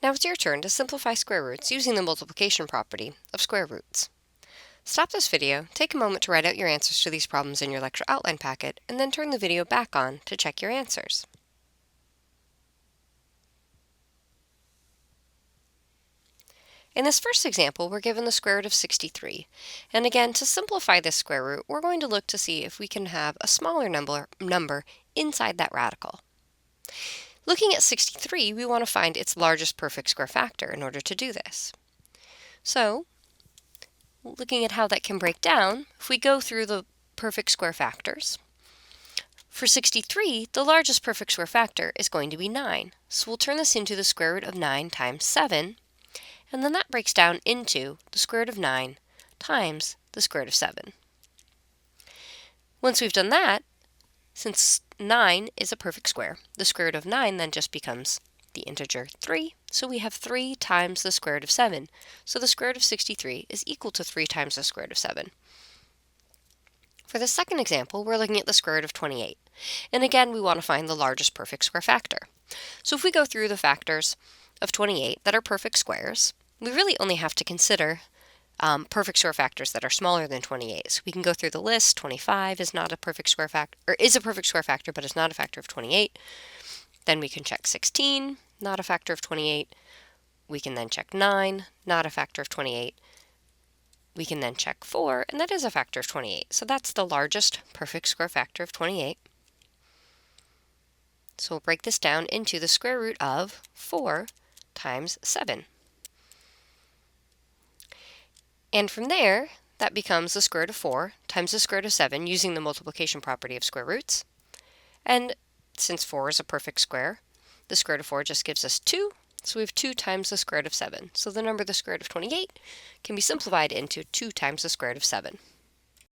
Now it's your turn to simplify square roots using the multiplication property of square roots. Stop this video, take a moment to write out your answers to these problems in your lecture outline packet, and then turn the video back on to check your answers. In this first example, we're given the square root of 63. And again, to simplify this square root, we're going to look to see if we can have a smaller number inside that radical. Looking at 63, we want to find its largest perfect square factor in order to do this. So, looking at how that can break down, if we go through the perfect square factors, for 63, the largest perfect square factor is going to be 9. So we'll turn this into the square root of 9 times 7, and then that breaks down into the square root of 9 times the square root of 7. Once we've done that, since 9 is a perfect square, the square root of 9 then just becomes the integer 3, so we have 3 times the square root of 7. So the square root of 63 is equal to 3 times the square root of 7. For the second example, we're looking at the square root of 28. And again, we want to find the largest perfect square factor. So if we go through the factors of 28 that are perfect squares, we really only have to consider perfect square factors that are smaller than 28. So we can go through the list. 25 is not a perfect square factor, or is a perfect square factor, but is not a factor of 28. Then we can check 16, not a factor of 28. We can then check 9, not a factor of 28. We can then check 4, and that is a factor of 28. So that's the largest perfect square factor of 28. So we'll break this down into the square root of 4 times 7. And from there, that becomes the square root of 4 times the square root of 7 using the multiplication property of square roots. And since 4 is a perfect square, the square root of 4 just gives us 2. So we have 2 times the square root of 7. So the number the square root of 28 can be simplified into 2 times the square root of 7.